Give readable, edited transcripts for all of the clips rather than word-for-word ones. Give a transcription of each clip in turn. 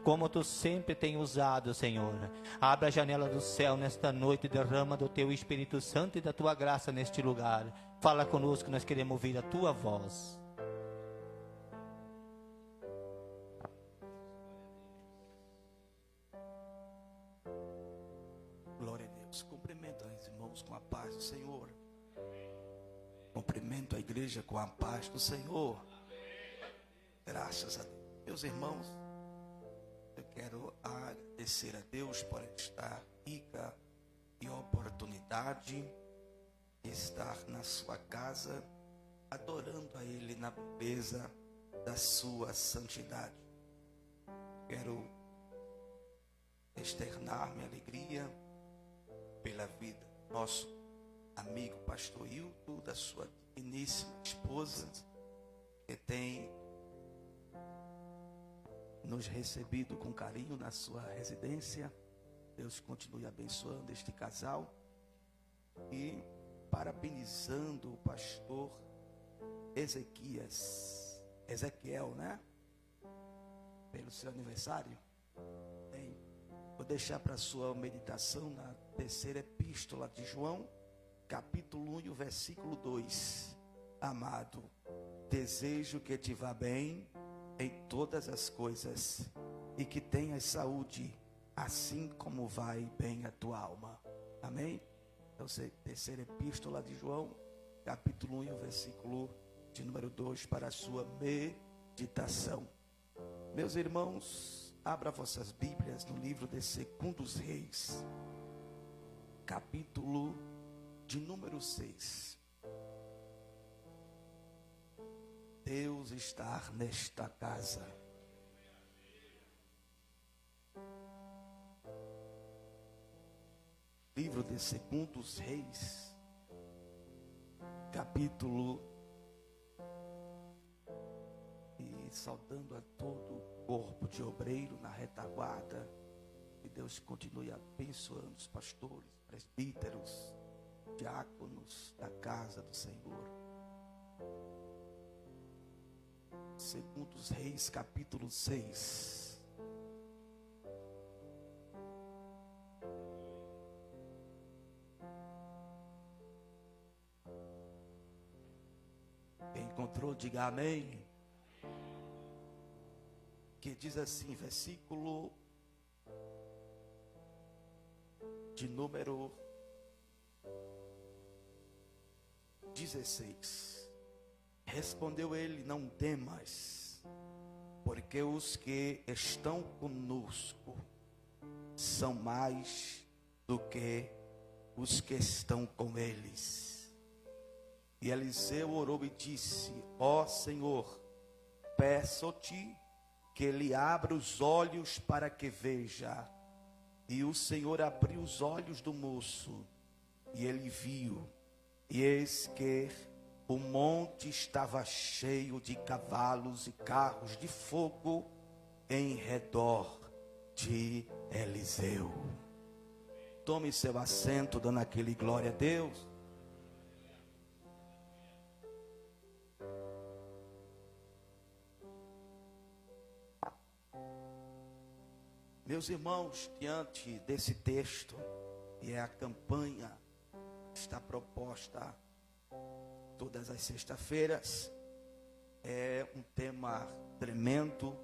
como tu sempre tem usado, Senhor. Abra a janela do céu nesta noite, derrama do teu Espírito Santo e da tua graça neste lugar. Fala conosco, nós queremos ouvir a tua voz. Glória a Deus. Cumprimento os irmãos com a paz do Senhor. Cumprimento a igreja com a paz do Senhor. Graças a Deus. Meus irmãos, eu quero agradecer a Deus por esta rica e oportunidade de estar na sua casa, adorando a Ele na beleza da sua santidade. Quero externar minha alegria pela vida do nosso amigo pastor Hilton, da sua digníssima esposa, que tem nos recebido com carinho na sua residência. Deus continue abençoando este casal e parabenizando o pastor Ezequiel, né? Pelo seu aniversário. Vou deixar para a sua meditação na terceira epístola de João, capítulo 1 e o versículo 2. Amado, desejo que te vá bem em todas as coisas e que tenhas saúde, assim como vai bem a tua alma. Amém? Então, terceira epístola de João, capítulo 1 e o versículo de número 2 para a sua meditação. Meus irmãos, abra vossas Bíblias no livro de 2 Reis, capítulo de número 6. Deus está nesta casa. Livro de 2 Reis, capítulo, e saudando a todo o corpo de obreiro na retaguarda, que Deus continue abençoando os pastores, presbíteros, diáconos da casa do Senhor. 2 Reis, capítulo 6. Quem encontrou, diga amém. Que diz assim, versículo de número 16. Respondeu ele: não temas, porque os que estão conosco são mais do que os que estão com eles. E Eliseu orou e disse: ó Senhor, peço-te que ele abra os olhos para que veja. E o Senhor abriu os olhos do moço, e ele viu, e eis que o monte estava cheio de cavalos e carros de fogo em redor de Eliseu. Tome seu assento, dando aquele glória a Deus. Meus irmãos, diante desse texto, e é a campanha que está proposta todas as sextas-feiras, é um tema tremendo,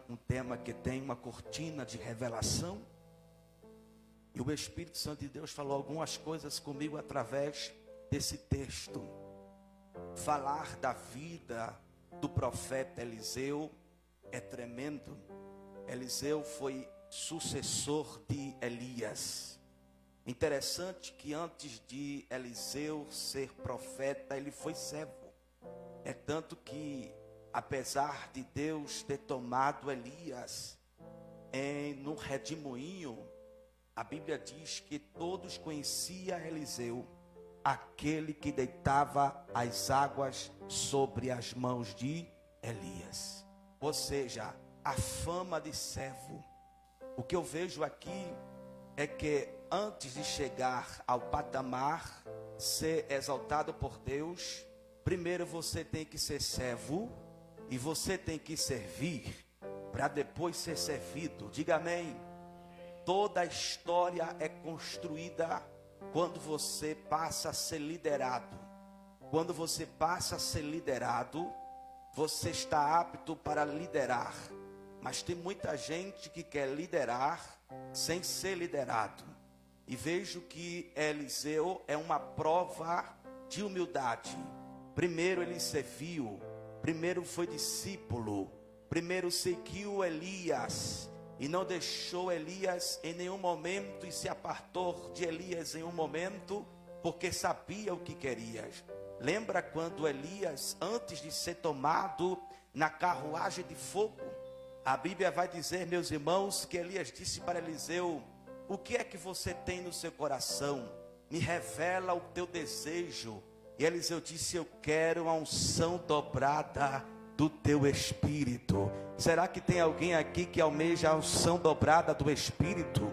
um tema que tem uma cortina de revelação, e o Espírito Santo de Deus falou algumas coisas comigo através desse texto. Falar da vida do profeta Eliseu é tremendo. Eliseu foi sucessor de Elias. Interessante que antes de Eliseu ser profeta, ele foi servo. É tanto que, apesar de Deus ter tomado Elias no redemoinho, a Bíblia diz que todos conheciam Eliseu, aquele que deitava as águas sobre as mãos de Elias. Ou seja, a fama de servo. O que eu vejo aqui é que antes de chegar ao patamar, ser exaltado por Deus, primeiro você tem que ser servo, e você tem que servir, para depois ser servido. Diga amém. Toda a história é construída quando você passa a ser liderado. Quando você passa a ser liderado, você está apto para liderar. Mas tem muita gente que quer liderar sem ser liderado. E vejo que Eliseu é uma prova de humildade. Primeiro ele serviu, primeiro foi discípulo, primeiro seguiu Elias e não deixou Elias em nenhum momento e se apartou de Elias em um momento, porque sabia o que queria. Lembra quando Elias, antes de ser tomado na carruagem de fogo, a Bíblia vai dizer, meus irmãos, que Elias disse para Eliseu: o que é que você tem no seu coração? Me revela o teu desejo. E Eliseu disse: eu quero a unção dobrada do teu Espírito. Será que tem alguém aqui que almeja a unção dobrada do Espírito?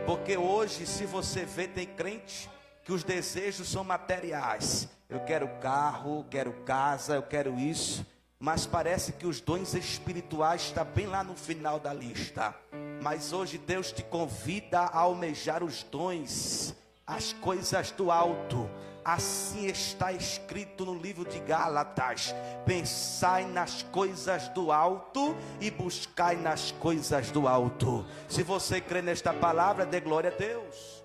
Porque hoje, se você vê, tem crente que os desejos são materiais. Eu quero carro, quero casa, eu quero isso. Mas parece que os dons espirituais estão bem lá no final da lista. Mas hoje Deus te convida a almejar os dons, as coisas do alto. Assim está escrito no livro de Gálatas: pensai nas coisas do alto e buscai nas coisas do alto. Se você crê nesta palavra, dê glória a Deus.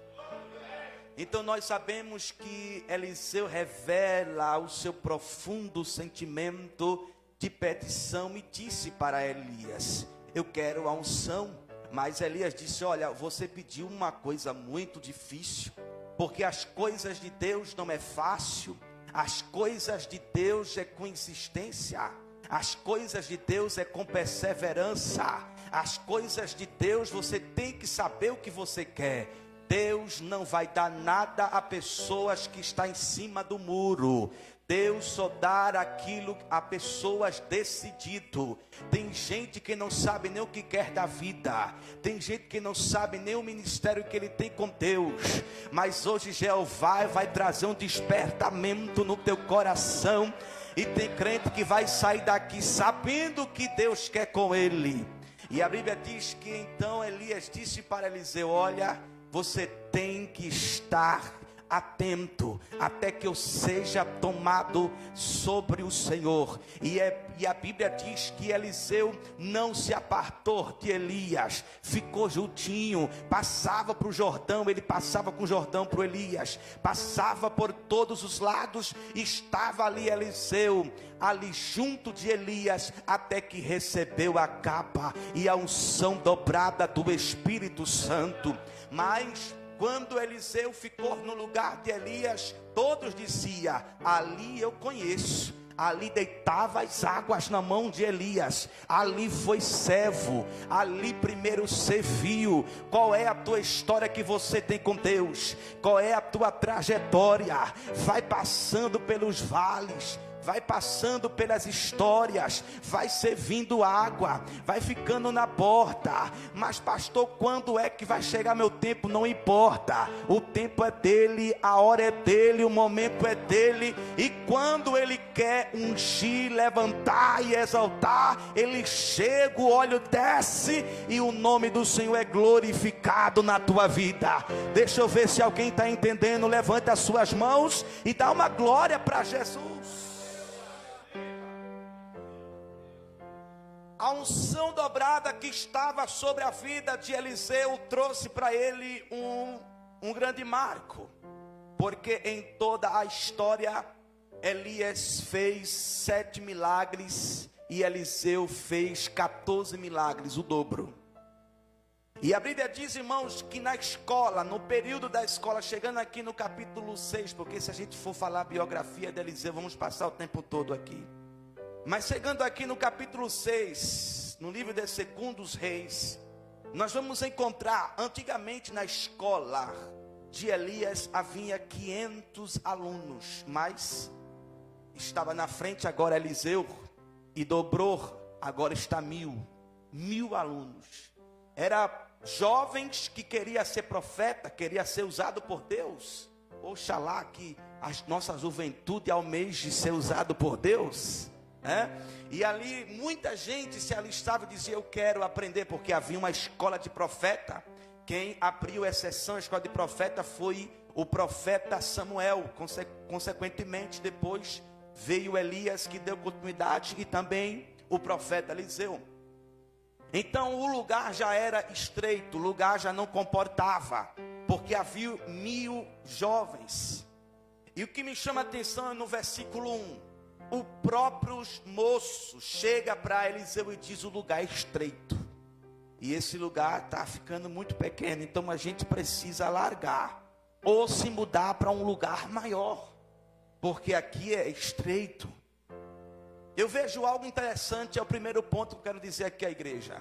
Então nós sabemos que Eliseu revela o seu profundo sentimento de petição e disse para Elias: eu quero a unção. Mas Elias disse: olha, você pediu uma coisa muito difícil, porque as coisas de Deus não é fácil. As coisas de Deus é com insistência. As coisas de Deus é com perseverança. As coisas de Deus você tem que saber o que você quer. Deus não vai dar nada a pessoas que estão em cima do muro. Deus só dá aquilo a pessoas decididas. Tem gente que não sabe nem o que quer da vida. Tem gente que não sabe nem o ministério que ele tem com Deus. Mas hoje Jeová vai trazer um despertamento no teu coração. E tem crente que vai sair daqui sabendo o que Deus quer com ele. E a Bíblia diz que então Elias disse para Eliseu: olha, você tem que estar atento até que eu seja tomado sobre o Senhor. E a Bíblia diz que Eliseu não se apartou de Elias, ficou juntinho, passava para o Jordão, ele passava com o Jordão para o Elias, passava por todos os lados, estava ali Eliseu, ali junto de Elias, até que recebeu a capa e a unção dobrada do Espírito Santo. Mas quando Eliseu ficou no lugar de Elias, todos diziam: ali eu conheço, ali deitava as águas na mão de Elias, ali foi servo, ali primeiro serviu. Qual é a tua história que você tem com Deus? Qual é a tua trajetória? Vai passando pelos vales, vai passando pelas histórias, vai servindo água, vai ficando na porta. Mas pastor, quando é que vai chegar meu tempo? Não importa, o tempo é dele, a hora é dele, o momento é dele. E quando ele quer ungir, levantar e exaltar, ele chega, o óleo desce e o nome do Senhor é glorificado na tua vida. Deixa eu ver se alguém está entendendo. Levante as suas mãos e dá uma glória para Jesus. A unção dobrada que estava sobre a vida de Eliseu trouxe para ele um grande marco. Porque em toda a história, Elias fez 7 milagres e Eliseu fez 14 milagres, o dobro. E a Bíblia diz, irmãos, que na escola, no período da escola, chegando aqui no capítulo 6, porque se a gente for falar a biografia de Eliseu, vamos passar o tempo todo aqui. Mas chegando aqui no capítulo 6, no livro de 2 Reis, nós vamos encontrar, antigamente na escola de Elias havia 500 alunos, mas estava na frente agora Eliseu e dobrou, agora está 1000 alunos. Era jovens que queria ser profeta, queria ser usado por Deus. Oxalá que a nossa juventude almeje ser usado por Deus. E ali muita gente se alistava e dizia: eu quero aprender, porque havia uma escola de profeta. Quem abriu essa sessão, a escola de profeta, foi o profeta Samuel. Consequentemente, depois veio Elias, que deu continuidade, e também o profeta Eliseu. Então o lugar já era estreito, o lugar já não comportava, porque havia 1000 jovens. E o que me chama a atenção é no versículo 1. O próprio moço chega para Eliseu e diz: o lugar é estreito, e esse lugar está ficando muito pequeno, então a gente precisa largar, ou se mudar para um lugar maior, porque aqui é estreito. Eu vejo algo interessante, é o primeiro ponto que eu quero dizer aqui à igreja.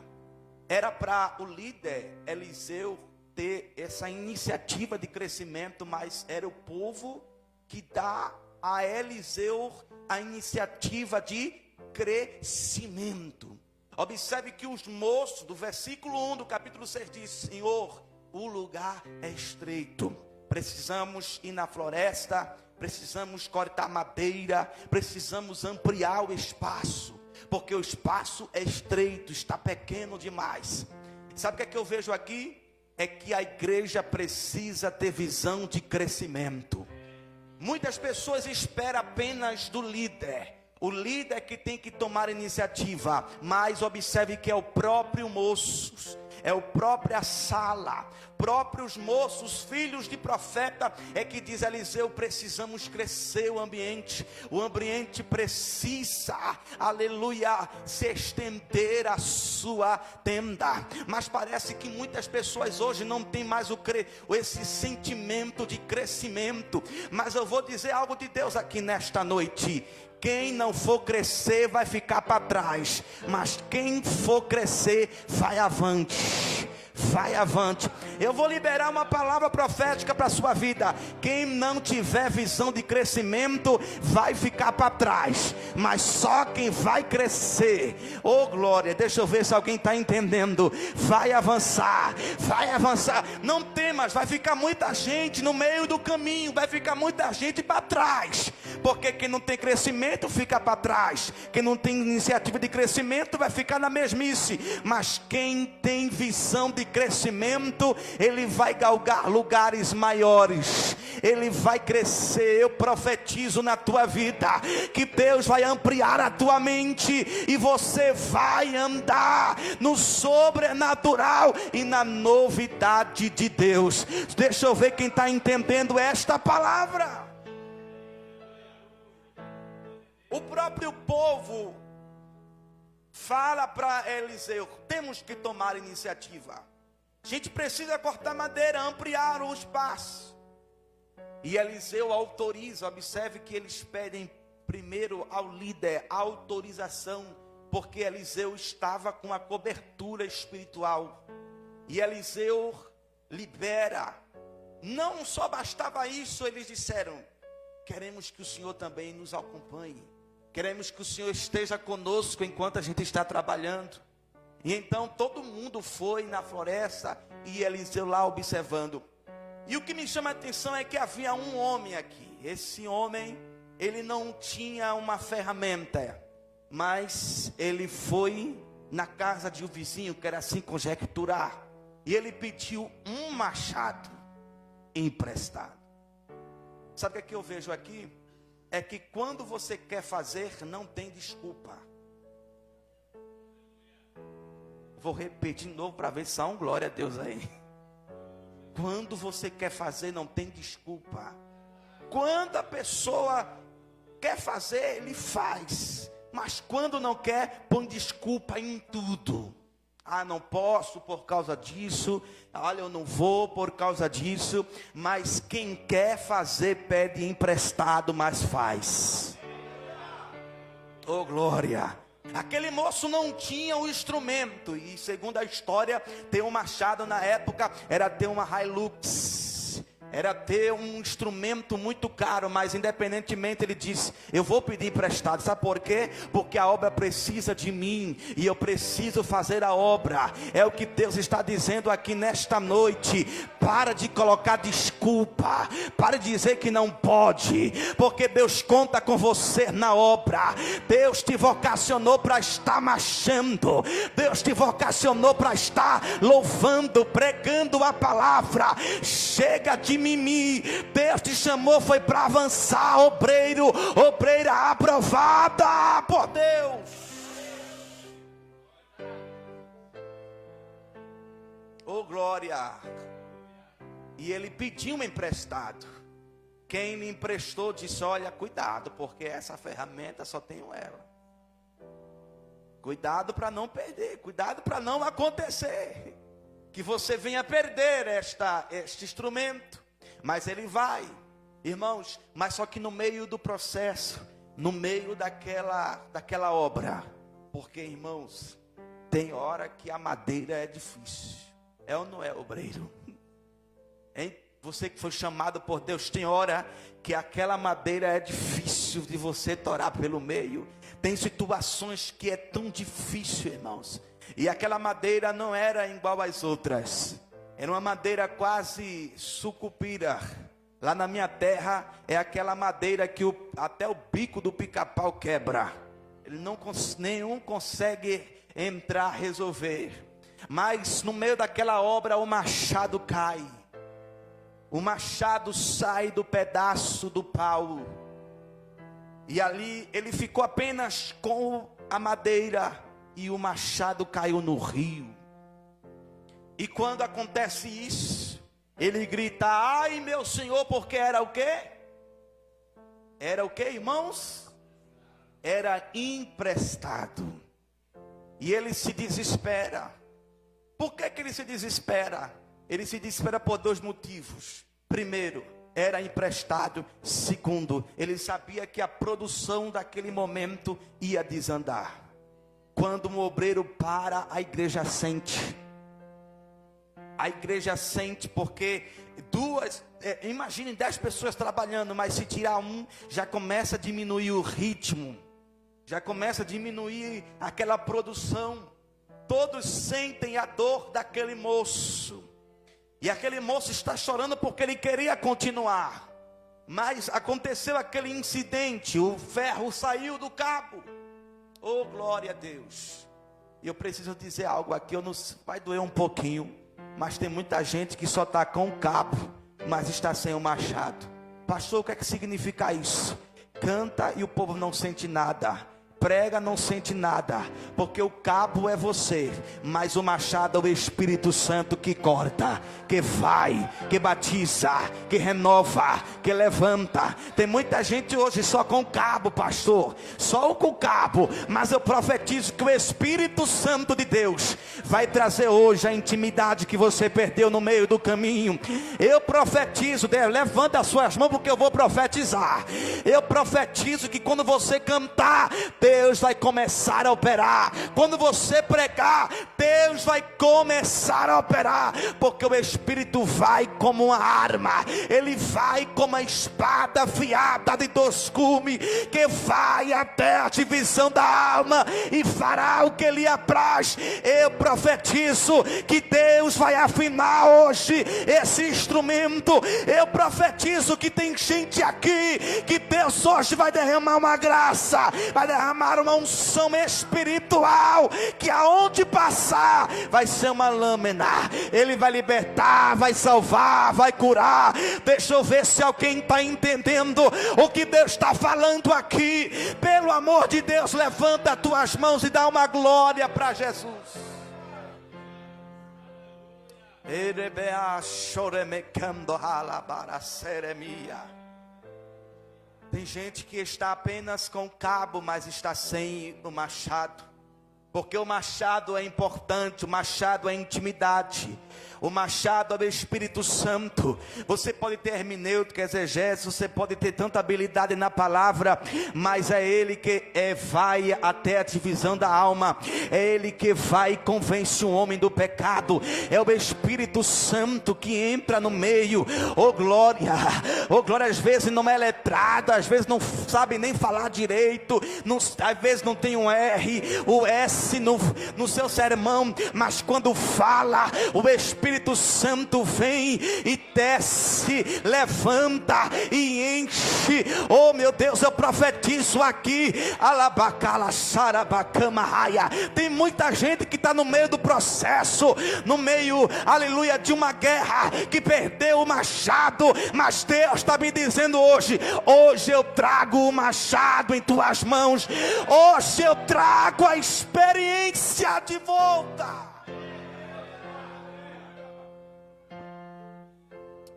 Era para o líder Eliseu ter essa iniciativa de crescimento, mas era o povo que dá a Eliseu a iniciativa de crescimento. Observe que os moços do versículo 1 do capítulo 6 diz: Senhor, o lugar é estreito, precisamos ir na floresta, precisamos cortar madeira, precisamos ampliar o espaço, porque o espaço é estreito, está pequeno demais. Sabe o que é que eu vejo aqui? É que a igreja precisa ter visão de crescimento. Muitas pessoas esperam apenas do líder. O líder que tem que tomar iniciativa, mas observe que é o próprio moço, é o própria sala, próprios moços, filhos de profeta, é que diz Eliseu: precisamos crescer o ambiente precisa, aleluia, se estender a sua tenda. Mas parece que muitas pessoas hoje não têm mais esse sentimento de crescimento. Mas eu vou dizer algo de Deus aqui nesta noite: quem não for crescer vai ficar para trás, mas quem for crescer vai avante. Vai avante. Eu vou liberar uma palavra profética para a sua vida. Quem não tiver visão de crescimento vai ficar para trás, mas só quem vai crescer, oh glória, deixa eu ver se alguém está entendendo, vai avançar, vai avançar. Não temas, vai ficar muita gente no meio do caminho, vai ficar muita gente para trás, porque quem não tem crescimento fica para trás, quem não tem iniciativa de crescimento vai ficar na mesmice. Mas quem tem visão de crescimento, ele vai galgar lugares maiores, ele vai crescer. Eu profetizo na tua vida que Deus vai ampliar a tua mente e você vai andar no sobrenatural e na novidade de Deus. Deixa eu ver quem está entendendo esta palavra. O próprio povo fala para Eliseu: temos que tomar iniciativa. A gente precisa cortar madeira, ampliar o espaço. E Eliseu autoriza. Observe que eles pedem primeiro ao líder autorização, porque Eliseu estava com a cobertura espiritual. E Eliseu libera. Não só bastava isso, eles disseram: queremos que o Senhor também nos acompanhe. Queremos que o Senhor esteja conosco enquanto a gente está trabalhando. E então todo mundo foi na floresta e Eliseu lá observando. E o que me chama a atenção é que havia um homem aqui. Esse homem, ele não tinha uma ferramenta, mas ele foi na casa de um vizinho, que era assim conjecturar, e ele pediu um machado emprestado. Sabe o que é que eu vejo aqui? É que quando você quer fazer, não tem desculpa. Vou repetir de novo para ver se há um glória a Deus aí. Quando você quer fazer, não tem desculpa. Quando a pessoa quer fazer, ele faz. Mas quando não quer, põe desculpa em tudo. Ah, não posso por causa disso. Olha, eu não vou por causa disso. Mas quem quer fazer, pede emprestado, mas faz. Oh glória. Aquele moço não tinha o instrumento. E segundo a história, ter um machado na época era ter uma Hilux. era ter um instrumento muito caro, mas independentemente ele disse, eu vou pedir emprestado. Sabe por quê? Porque a obra precisa de mim, e eu preciso fazer a obra. É o que Deus está dizendo aqui nesta noite. Para de colocar desculpa, para de dizer que não pode, porque Deus conta com você na obra. Deus te vocacionou para estar marchando, Deus te vocacionou para estar louvando, pregando a palavra. Chega de mimimi. Deus te chamou foi para avançar, obreiro, obreira aprovada por Deus. Oh glória. E ele pediu um emprestado. Quem lhe emprestou disse, olha, cuidado, porque essa ferramenta só tenho ela. Cuidado para não perder, cuidado para não acontecer que você venha perder este instrumento. Mas ele vai, irmãos, mas só que no meio do processo, no meio daquela obra, porque, irmãos, tem hora que a madeira é difícil. É ou não é, obreiro? Hein? Você que foi chamado por Deus, tem hora que aquela madeira é difícil de você torar pelo meio. Tem situações que é tão difícil, irmãos. E aquela madeira não era igual às outras. Era uma madeira quase sucupira. Lá na minha terra é aquela madeira que até o bico do pica-pau quebra. Nenhum consegue entrar, resolver. Mas no meio daquela obra o machado cai. O machado sai do pedaço do pau. E ali ele ficou apenas com a madeira. E o machado caiu no rio. E quando acontece isso, ele grita, ai meu Senhor, porque era o quê? Era o quê, irmãos? Era emprestado. E ele se desespera. Por que ele se desespera? Ele se desespera por dois motivos. Primeiro, era emprestado. Segundo, ele sabia que a produção daquele momento ia desandar. Quando um obreiro para, a igreja sente. A igreja sente, porque imagine 10 pessoas trabalhando, mas se tirar um, já começa a diminuir o ritmo, já começa a diminuir aquela produção. Todos sentem a dor daquele moço, e aquele moço está chorando porque ele queria continuar, mas aconteceu aquele incidente, o ferro saiu do cabo. Oh glória a Deus. E eu preciso dizer algo aqui, vai doer um pouquinho, mas tem muita gente que só está com o cabo, mas está sem o machado. Pastor, o que é que significa isso? Canta e o povo não sente nada. Prega, não sente nada, porque o cabo é você, mas o machado é o Espírito Santo que corta, que vai, que batiza, que renova, que levanta. Tem muita gente hoje só com cabo, pastor, só com cabo, mas eu profetizo que o Espírito Santo de Deus vai trazer hoje a intimidade que você perdeu no meio do caminho. Eu profetizo, Deus, levanta as suas mãos, porque eu vou profetizar. Eu profetizo que quando você cantar, Deus vai começar a operar. Quando você pregar, Deus vai começar a operar, porque o Espírito vai como uma arma, ele vai como uma espada afiada de 2 gumes, que vai até a divisão da alma e fará o que lhe apraz. Eu profetizo que Deus vai afinar hoje esse instrumento. Eu profetizo que tem gente aqui que Deus hoje vai derramar uma graça, vai derramar uma unção espiritual, que aonde passar vai ser uma lâmina. Ele vai libertar, vai salvar, vai curar. Deixa eu ver se alguém está entendendo o que Deus está falando aqui. Pelo amor de Deus, levanta as tuas mãos e dá uma glória para Jesus. Tem gente que está apenas com cabo, mas está sem o machado. Porque o machado é importante, o machado é intimidade. O machado é o Espírito Santo. Você pode ter hermenêutica, exegese, você pode ter tanta habilidade na palavra, mas é Ele que vai até a divisão da alma. É Ele que vai e convence o homem do pecado. É o Espírito Santo que entra no meio. Oh glória, às vezes não é letrado, às vezes não sabe nem falar direito, às vezes não tem um R, o S no seu sermão, mas quando fala, o Espírito Santo vem e desce, levanta e enche. Oh meu Deus, eu profetizo aqui, alabacala sarabacama raia. Tem muita gente que está no meio do processo, no meio, aleluia, de uma guerra, que perdeu o machado, mas Deus está me dizendo hoje eu trago o machado em tuas mãos, hoje eu trago a experiência de volta.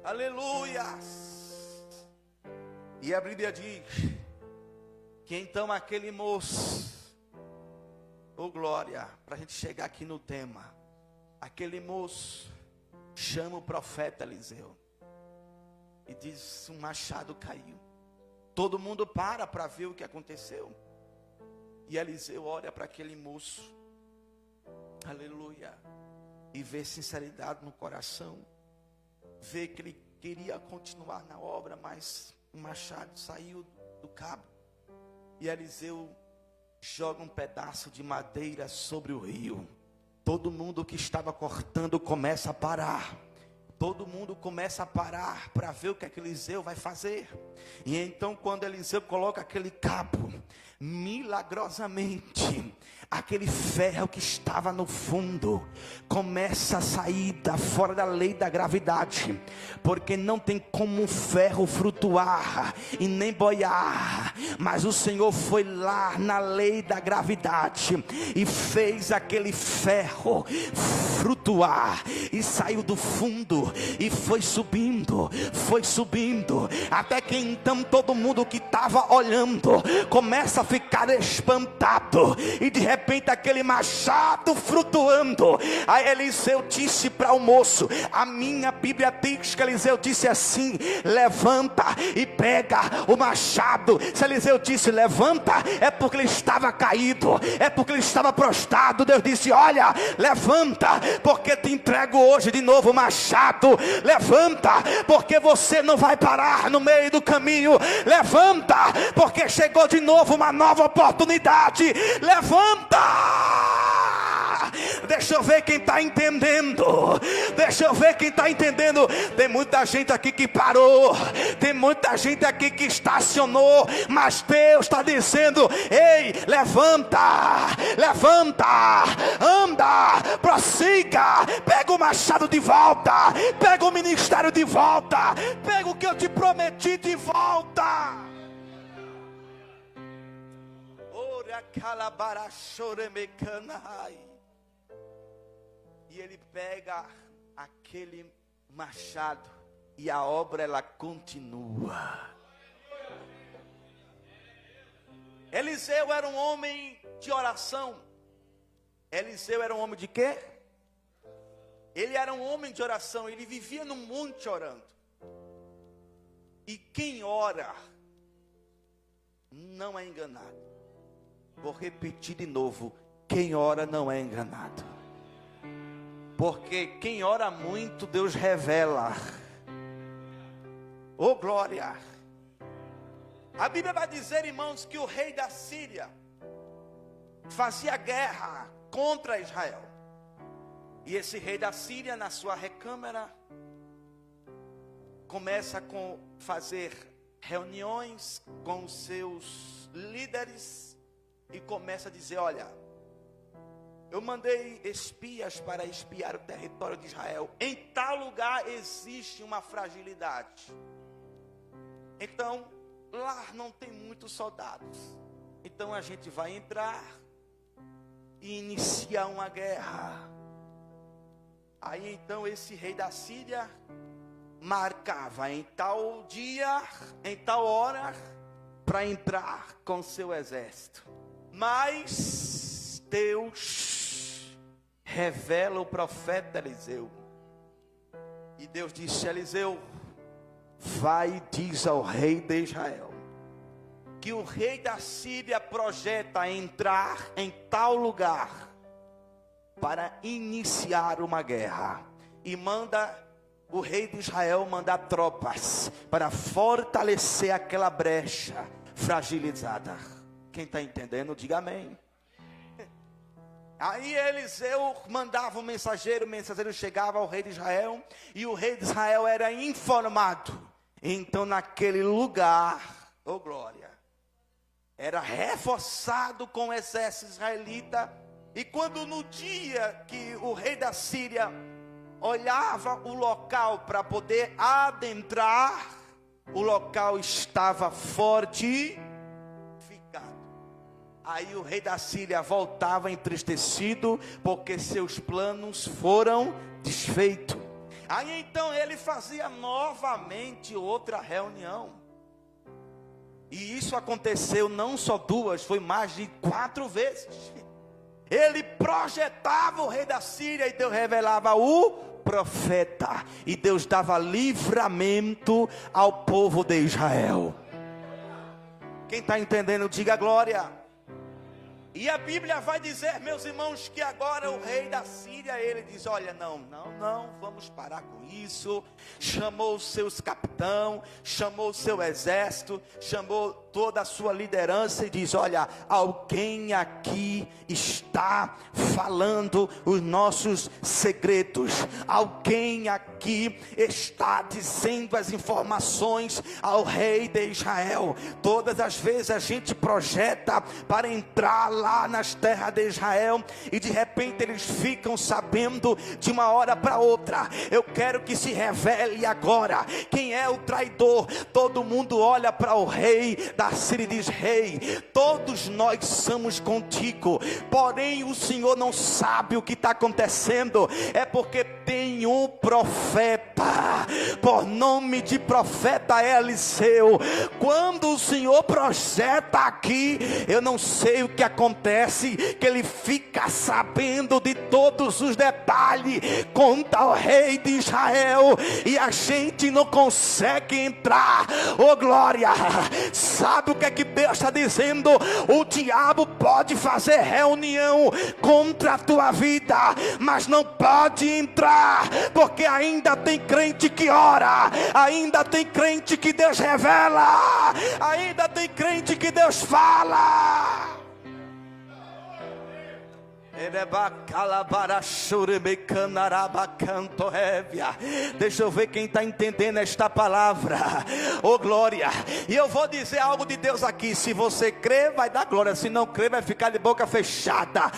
Aleluia. E a Bíblia diz que então aquele moço, oh glória, para a gente chegar aqui no tema, aquele moço chama o profeta Eliseu e diz: um machado caiu. Todo mundo para ver o que aconteceu. E Eliseu olha para aquele moço, aleluia, e vê sinceridade no coração. Vê que ele queria continuar na obra, mas o machado saiu do cabo. E Eliseu joga um pedaço de madeira sobre o rio. Todo mundo que estava cortando começa a parar. Todo mundo começa a parar para ver o que Eliseu vai fazer. E então quando Eliseu coloca aquele cabo, milagrosamente, aquele ferro que estava no fundo começa a sair fora da lei da gravidade, porque não tem como um ferro flutuar e nem boiar, mas o Senhor foi lá na lei da gravidade e fez aquele ferro flutuar e saiu do fundo e foi subindo, até que então todo mundo que estava olhando começa a ficar espantado, e de repente aquele machado flutuando. Aí Eliseu disse para o moço, a minha Bíblia diz que Eliseu disse assim: levanta e pega o machado. Se Eliseu disse levanta, é porque ele estava caído, é porque ele estava prostrado. Deus disse: olha, levanta, porque te entrego hoje de novo o machado. Levanta, porque você não vai parar no meio do caminho. Levanta, porque chegou de novo uma nova oportunidade. Levanta. Deixa eu ver quem está entendendo. Tem muita gente aqui que parou, tem muita gente aqui que estacionou, mas Deus está dizendo: ei, levanta, anda, prossiga, pega o machado de volta, pega o ministério de volta, pega o que eu te prometi de volta. E ele pega aquele machado e a obra ela continua. Eliseu era um homem de oração. Eliseu era um homem de quê? Ele era um homem de oração. Ele vivia no monte orando. E quem ora não é enganado. Vou repetir de novo: quem ora não é enganado. Porque quem ora muito, Deus revela. Oh glória. A Bíblia vai dizer, irmãos, que o rei da Síria fazia guerra contra Israel. E esse rei da Síria, na sua recâmara, começa a fazer reuniões com os seus líderes e começa a dizer: olha, eu mandei espias para espiar o território de Israel. Em tal lugar existe uma fragilidade. Então, lá não tem muitos soldados. Então a gente vai entrar e iniciar uma guerra. Aí então esse rei da Síria marcava em tal dia, em tal hora, para entrar com seu exército. Mas Deus revela o profeta Eliseu. E Deus disse: Eliseu, vai e diz ao rei de Israel que o rei da Síria projeta entrar em tal lugar para iniciar uma guerra. E manda o rei de Israel mandar tropas para fortalecer aquela brecha fragilizada. Quem está entendendo, diga amém. Aí Eliseu mandava um mensageiro, o mensageiro chegava ao rei de Israel, e o rei de Israel era informado. Então naquele lugar, oh glória, era reforçado com o exército israelita. E quando no dia que o rei da Síria olhava o local para poder adentrar, o local estava fortificado. Aí o rei da Síria voltava entristecido, porque seus planos foram desfeitos. Aí então ele fazia novamente outra reunião. E isso aconteceu não só 2, foi mais de 4 vezes. Ele projetava o rei da Síria e Deus revelava o profeta. E Deus dava livramento ao povo de Israel. Quem está entendendo, diga glória. E a Bíblia vai dizer, meus irmãos, que agora o rei da Síria, ele diz: olha, não, vamos parar com isso. Chamou os seus capitães, chamou o seu exército, chamou toda a sua liderança e diz: olha, alguém aqui está falando os nossos segredos. Alguém aqui está dizendo as informações ao rei de Israel. Todas as vezes a gente projeta para entrar lá nas terras de Israel, e de repente eles ficam sabendo de uma hora para outra. Eu quero que se revele agora quem é o traidor. Todo mundo olha para o rei da Síria e diz: rei, todos nós somos contigo, porém o Senhor não sabe o que está acontecendo. É porque tem um profeta, por nome de profeta Eliseu. Quando o Senhor projeta aqui, eu não sei o que acontece, que ele fica sabendo de todos os detalhes. Conta ao rei de Israel e a gente não consegue entrar. Oh glória, sabe o que é que Deus está dizendo? O diabo pode fazer reunião contra a tua vida, mas não pode entrar, porque ainda tem crente que ora, ainda tem crente que Deus revela, ainda tem crente que Deus fala. Deixa eu ver quem está entendendo esta palavra. Oh glória. E eu vou dizer algo de Deus aqui. Se você crê, vai dar glória. Se não crê, vai ficar de boca fechada.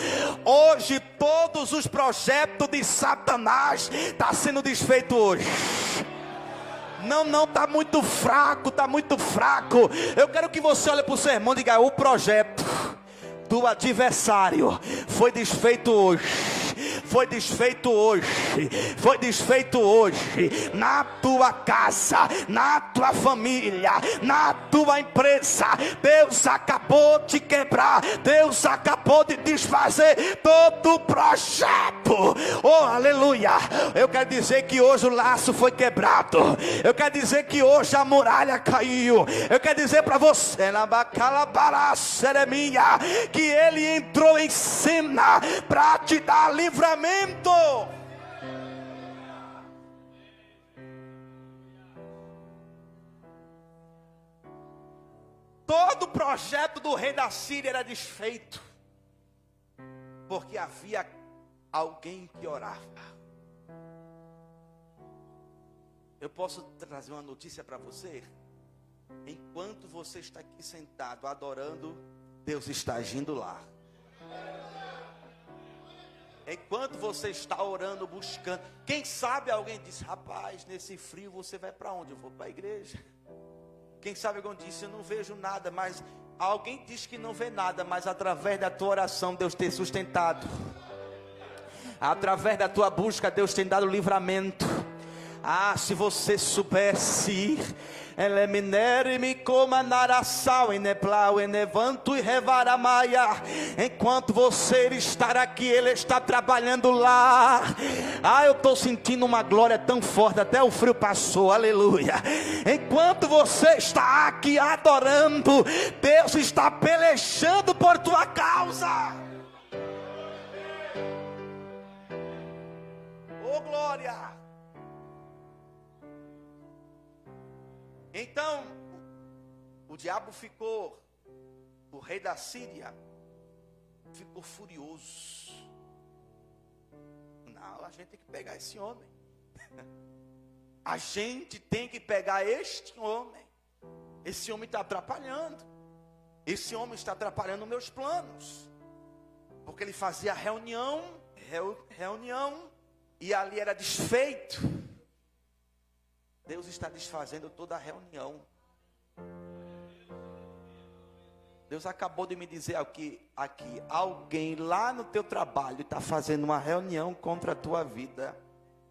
Hoje todos os projetos de Satanás estão sendo desfeitos hoje. Não, está muito fraco, está muito fraco. Eu quero que você olhe para o sermão e diga: o projeto do adversário foi desfeito hoje. Foi desfeito hoje. Foi desfeito hoje. Na tua casa, na tua família, na tua empresa, Deus acabou de quebrar. Deus acabou de desfazer todo o projeto. Oh aleluia. Eu quero dizer que hoje o laço foi quebrado. Eu quero dizer que hoje a muralha caiu. Eu quero dizer para você, que ele entrou em cena para te dar livramento. Todo o projeto do rei da Síria era desfeito, porque havia alguém que orava. Eu posso trazer uma notícia para você? Enquanto você está aqui sentado adorando, Deus está agindo lá. Enquanto você está orando, buscando, quem sabe alguém diz: rapaz, nesse frio você vai para onde? Eu vou para a igreja. Quem sabe alguém disse: eu não vejo nada, mas alguém diz que não vê nada, mas através da tua oração Deus tem sustentado. Através da tua busca Deus tem dado livramento. Ah, se você soubesse Eleminere me coma naraçal, eneblau, enevanto e revaramaia. Enquanto você estar aqui, Ele está trabalhando lá. Eu estou sentindo uma glória tão forte, até o frio passou, aleluia. Enquanto você está aqui adorando, Deus está pelejando por tua causa. Oh glória. Então o diabo ficou, o rei da Síria ficou furioso. Não, a gente tem que pegar esse homem. A gente tem que pegar este homem. Esse homem está atrapalhando. Esse homem está atrapalhando meus planos. Porque ele fazia reunião, e ali era desfeito. Deus está desfazendo toda a reunião. Deus acabou de me dizer aqui alguém lá no teu trabalho está fazendo uma reunião contra a tua vida.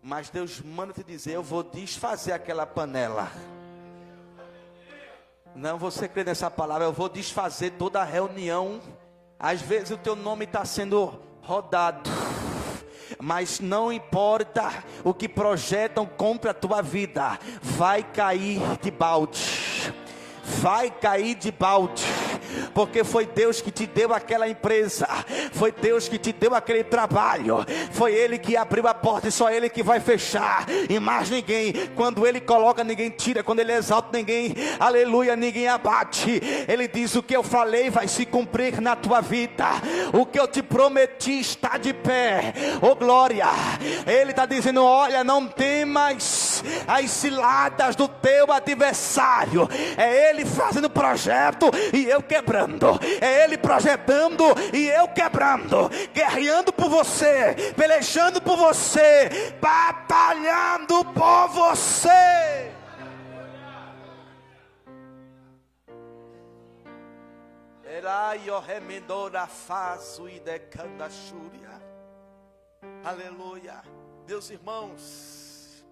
Mas Deus manda te dizer: eu vou desfazer aquela panela. Não, você crê nessa palavra? Eu vou desfazer toda a reunião. Às vezes o teu nome está sendo rodado, mas não importa o que projetam contra a tua vida, vai cair de balde. Vai cair de balde. Porque foi Deus que te deu aquela empresa, foi Deus que te deu aquele trabalho, foi Ele que abriu a porta e só Ele que vai fechar, e mais ninguém. Quando Ele coloca, ninguém tira. Quando Ele exalta, ninguém, aleluia, ninguém abate. Ele diz: o que eu falei vai se cumprir na tua vida, o que eu te prometi está de pé. Oh glória. Ele está dizendo: olha, não temas as ciladas do teu adversário. É Ele fazendo projeto e eu quebrando. É Ele projetando e eu quebrando, guerreando por você, pelejando por você, batalhando por você. Aleluia. Meus irmãos,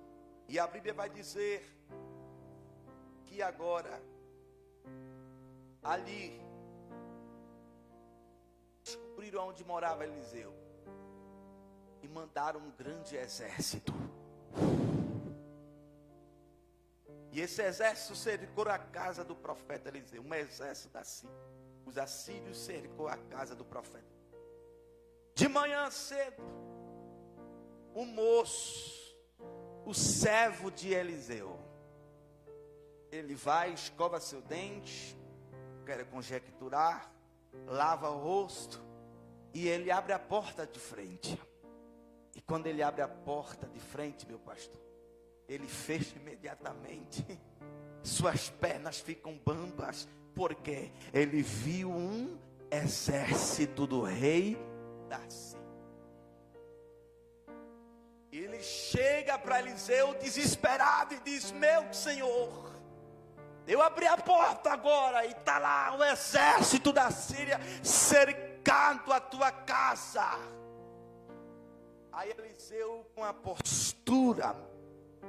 e a Bíblia vai dizer que agora ali descobriram onde morava Eliseu e mandaram um grande exército. E esse exército cercou a casa do profeta Eliseu. Um exército da Síria. Os assírios cercou a casa do profeta. De manhã cedo, o moço, o servo de Eliseu, ele vai, escova seu dente, quer conjecturar, lava o rosto, e ele abre a porta de frente. E quando ele abre a porta de frente, meu pastor, ele fecha imediatamente. Suas pernas ficam bambas, porque ele viu um exército do rei da Síria. Ele chega para Eliseu desesperado e diz: meu senhor, eu abri a porta agora e está lá o exército da Síria cercando a tua casa. Aí Eliseu, com a postura,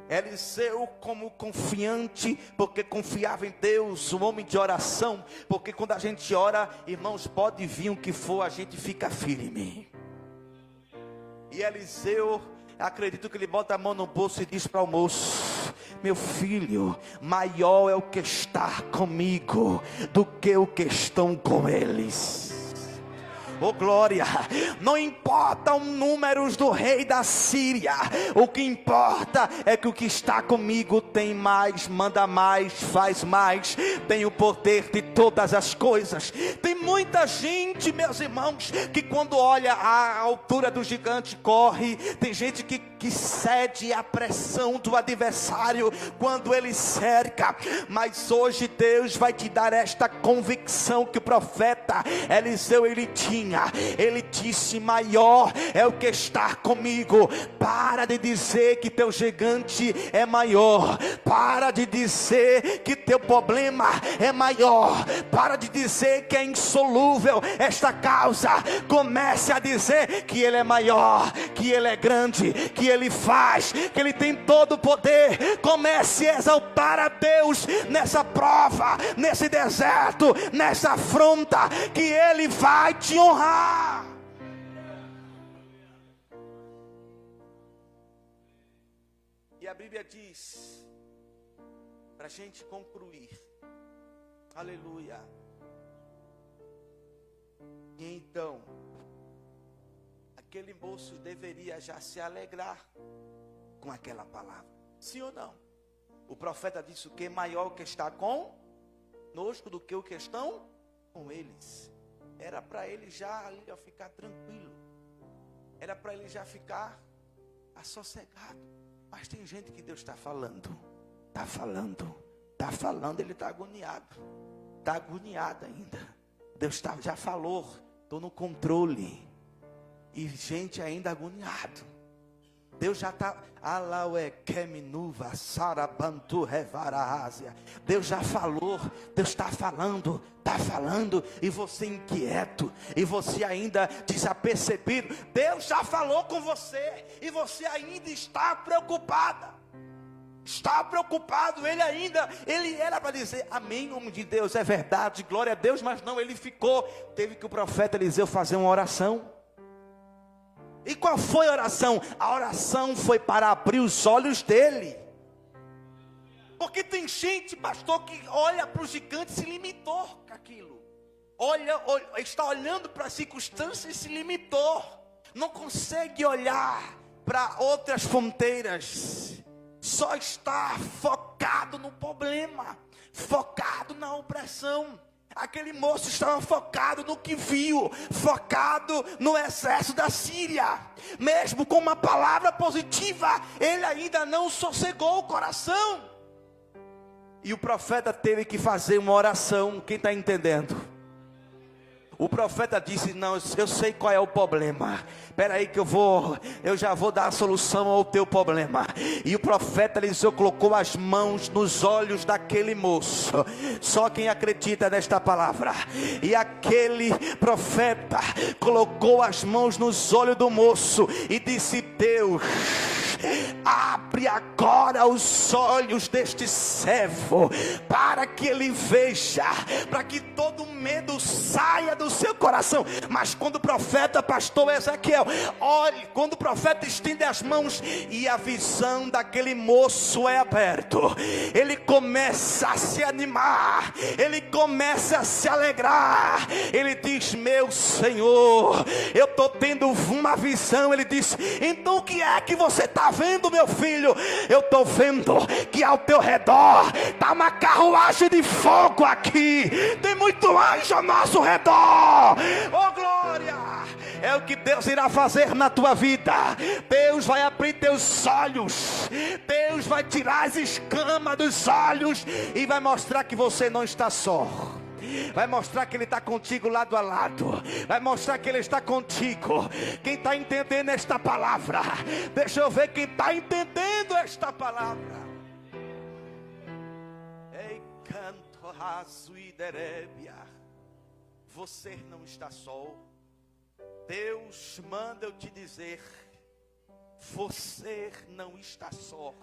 Eliseu como confiante, porque confiava em Deus, um homem de oração, porque quando a gente ora, irmãos, pode vir o que for, a gente fica firme. E Eliseu, acredito que ele bota a mão no bolso e diz para o moço: meu filho, maior é o que está comigo do que o que estão com eles. Oh glória, não importa os números do rei da Síria, o que importa é que o que está comigo tem mais, manda mais, faz mais, tem o poder de todas as coisas. Tem muita gente, meus irmãos, que quando olha a altura do gigante corre. Tem gente que cede à pressão do adversário quando ele cerca. Mas hoje Deus vai te dar esta convicção que o profeta Eliseu ele tinha. tinha. Ele disse: maior é o que está comigo. Para de dizer que teu gigante é maior. Para de dizer que teu problema é maior. Para de dizer que é insolúvel esta causa. Comece a dizer que Ele é maior, que Ele é grande, que Ele faz, que Ele tem todo o poder. Comece a exaltar a Deus nessa prova, nesse deserto, nessa afronta, que Ele vai te honrar. E a Bíblia diz, para a gente concluir, aleluia, e então aquele moço deveria já se alegrar com aquela palavra, sim ou não? O profeta disse o que? Maior o que está conosco do que o que estão com eles. Era para ele já ali ficar tranquilo. Era para ele já ficar assossegado. Mas tem gente que Deus está falando. Está falando, ele está agoniado. Está agoniado ainda. Deus já falou, estou no controle. E gente ainda agoniado. Deus já está. Deus já falou. Deus está falando. E você inquieto. E você ainda desapercebido. Deus já falou com você. E você ainda está preocupada. Está preocupado. Ele era para dizer amém, homem de Deus, é verdade, glória a Deus. Mas não, ele ficou. Teve que o profeta Eliseu fazer uma oração. E qual foi a oração? A oração foi para abrir os olhos dele. Porque tem gente, pastor, que olha para o gigante e se limitou com aquilo. Está olhando para as circunstâncias e se limitou. Não consegue olhar para outras fronteiras. Só está focado no problema, focado na opressão. Aquele moço estava focado no que viu, focado no exército da Síria. Mesmo com uma palavra positiva, ele ainda não sossegou o coração. E o profeta teve que fazer uma oração. Quem está entendendo? O profeta disse: não, eu sei qual é o problema. Espera aí que eu já vou dar a solução ao teu problema. E o profeta Eliseu colocou as mãos nos olhos daquele moço. Só quem acredita nesta palavra. E aquele profeta colocou as mãos nos olhos do moço e disse: Deus, abre agora os olhos deste servo, para que ele veja, para que todo medo saia do seu coração. Mas quando o profeta, pastor Ezequiel, olhe, quando o profeta estende as mãos e a visão daquele moço é aberto, ele começa a se animar, ele começa a se alegrar. Ele diz: meu Senhor, eu estou tendo uma visão. Ele diz: então o que é que você está vendo, meu filho? Eu estou vendo que ao teu redor está uma carruagem de fogo aqui. Tem muito anjo ao nosso redor. Oh glória! É o que Deus irá fazer na tua vida. Deus vai abrir teus olhos. Deus vai tirar as escamas dos olhos e vai mostrar que você não está só. Vai mostrar que Ele está contigo lado a lado. Vai mostrar que Ele está contigo. Quem está entendendo esta palavra? Deixa eu ver quem está entendendo esta palavra. Ei, canto raso e derébia. Você não está só. Deus manda eu te dizer: você não está só.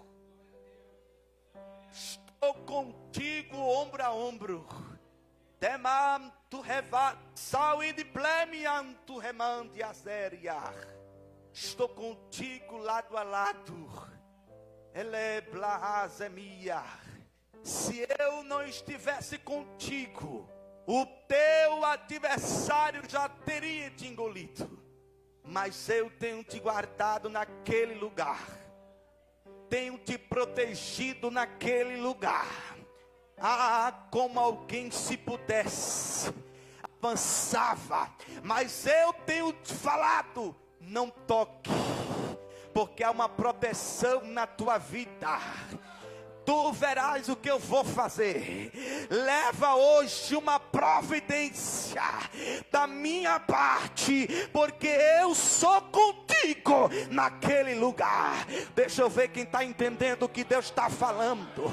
Estou contigo ombro a ombro. Temam tu revat, saúde plemiam tu remande azeriar. Estou contigo lado a lado. Eleblahazemia. Se eu não estivesse contigo, o teu adversário já teria te engolido. Mas eu tenho te guardado naquele lugar. Tenho te protegido naquele lugar. Ah, como alguém, se pudesse, avançava. Mas eu tenho te falado: não toque, porque há uma proteção na tua vida. tu verás o que eu vou fazer. Leva hoje uma providência da minha parte, porque eu sou contigo naquele lugar. Deixa eu ver quem está entendendo o que Deus está falando.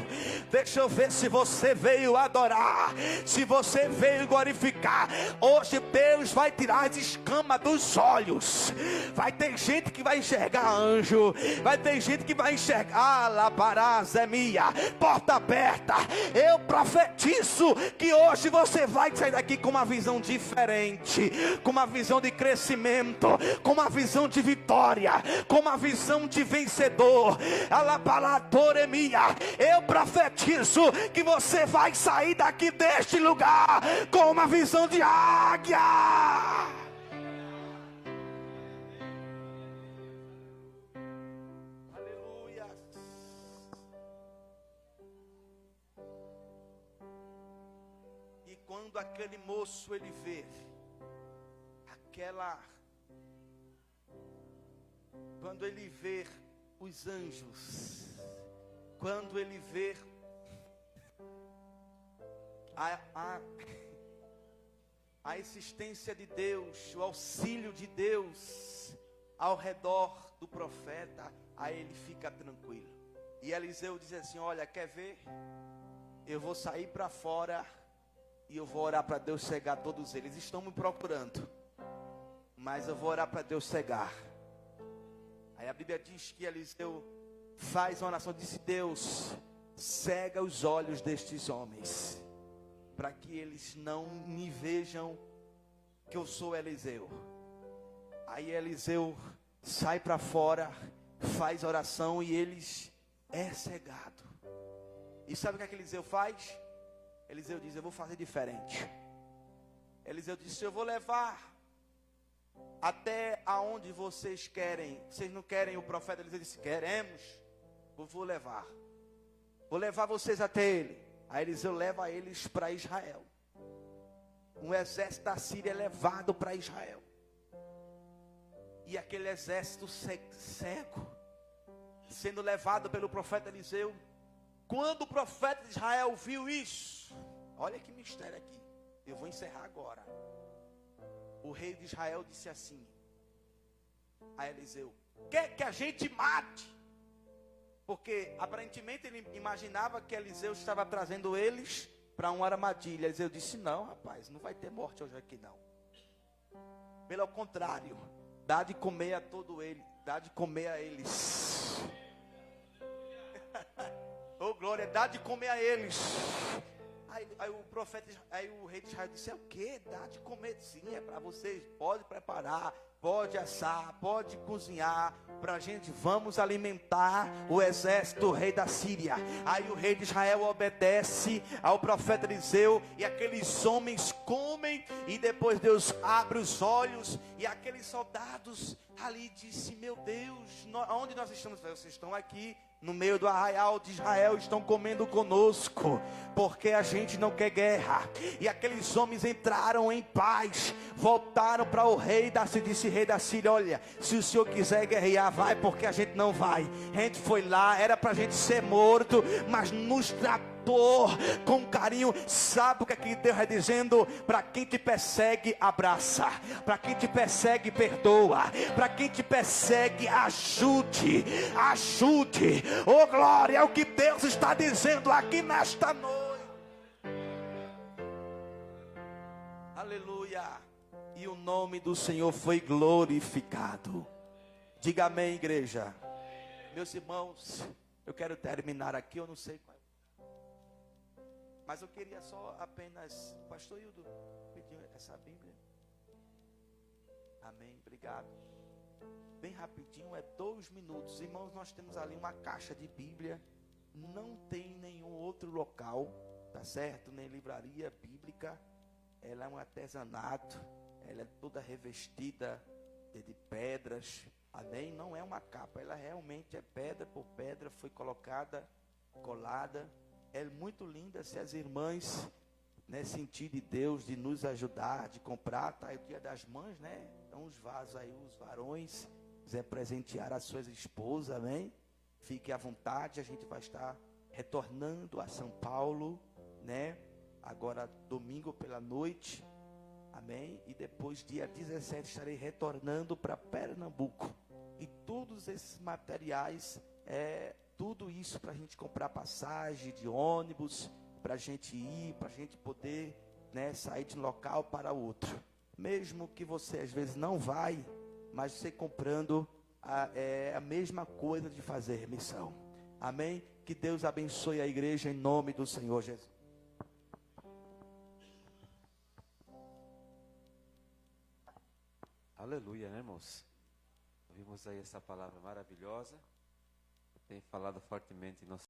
Deixa eu ver se você veio adorar, se você veio glorificar. Hoje Deus vai tirar as escamas dos olhos. Vai ter gente que vai enxergar anjo, vai ter gente que vai enxergar labarazemia, porta aberta. Eu profetizo que hoje você vai sair daqui com uma visão diferente, com uma visão de crescimento, com uma visão de vitória, com uma visão de vencedor. Alabaladoremia. Eu profetizo que você vai sair daqui deste lugar com uma visão de águia. Aleluia. E quando aquele moço ele vê quando ele vê os anjos, quando ele vê a existência de Deus, o auxílio de Deus ao redor do profeta, aí ele fica tranquilo. E Eliseu diz assim: olha, quer ver? Eu vou sair para fora e eu vou orar para Deus cegar todos eles. Estão me procurando, mas eu vou orar para Deus cegar. Aí a Bíblia diz que Eliseu faz uma oração, disse: Deus, cega os olhos destes homens, para que eles não me vejam que eu sou Eliseu. Aí Eliseu sai para fora, faz oração e eles é cegado. E sabe o que é que Eliseu faz? Eliseu diz: eu vou fazer diferente. Eliseu disse: eu vou levar até aonde vocês querem. Vocês não querem o profeta? Eliseu disse: queremos. Eu vou levar. Vou levar vocês até ele. Aí Eliseu leva eles para Israel. Um exército da Síria é levado para Israel. E aquele exército cego, sendo levado pelo profeta Eliseu. Quando o profeta de Israel viu isso, olha que mistério aqui. Eu vou encerrar agora. O rei de Israel disse assim a Eliseu: quer que a gente mate? Porque aparentemente ele imaginava que Eliseu estava trazendo eles para uma armadilha. Eliseu disse: não, rapaz, não vai ter morte hoje aqui não. Pelo contrário, dá de comer a todo ele, dá de comer a eles. Oh glória, dá de comer a eles. Aí o rei de Israel disse: é o que? Dá de comer sim, é para vocês. Pode preparar, pode assar, pode cozinhar. Para a gente, vamos alimentar o exército, o rei da Síria. Aí o rei de Israel obedece ao profeta Eliseu. E aqueles homens comem. E depois Deus abre os olhos. E aqueles soldados ali disse: meu Deus, onde nós estamos? Vocês estão aqui no meio do arraial de Israel, estão comendo conosco, porque a gente não quer guerra. E aqueles homens entraram em paz, voltaram para o rei da Síria, disse: rei da Síria, olha, se o senhor quiser guerrear, vai, porque a gente não vai. A gente foi lá, era para a gente ser morto, mas nos tratou com carinho. Sabe o que aqui Deus está dizendo? Para quem te persegue, abraça. Para quem te persegue, perdoa. Para quem te persegue, ajude. Ajude. Oh glória, é o que Deus está dizendo aqui nesta noite. Aleluia. E o nome do Senhor foi glorificado. Diga amém, igreja. Meus irmãos, eu quero terminar aqui. Eu não sei qual, mas eu queria só apenas, pastor Hildo, pedir essa Bíblia. Amém, obrigado. Bem rapidinho, é 2 minutos. Irmãos, nós temos ali uma caixa de Bíblia. Não tem nenhum outro local, tá certo? Nem livraria bíblica. Ela é um artesanato. Ela é toda revestida de pedras. Amém? Não é uma capa, ela realmente é pedra por pedra. Foi colocada, colada. É muito linda. Se as irmãs, né, sentir de Deus de nos ajudar, de comprar, tá aí o dia das mães, né? Então os vasos aí, os varões, quiser presentear as suas esposas, amém? Fique à vontade, a gente vai estar retornando a São Paulo, né? Agora domingo pela noite, amém? E depois dia 17 estarei retornando para Pernambuco. E todos esses materiais, tudo isso para a gente comprar passagem de ônibus, para a gente ir, para a gente poder, né, sair de um local para outro. Mesmo que você às vezes não vai, mas você comprando é a mesma coisa de fazer missão. Amém? Que Deus abençoe a igreja em nome do Senhor Jesus. Aleluia, né, irmãos? Ouvimos aí essa palavra maravilhosa. Tem falado fortemente em nosso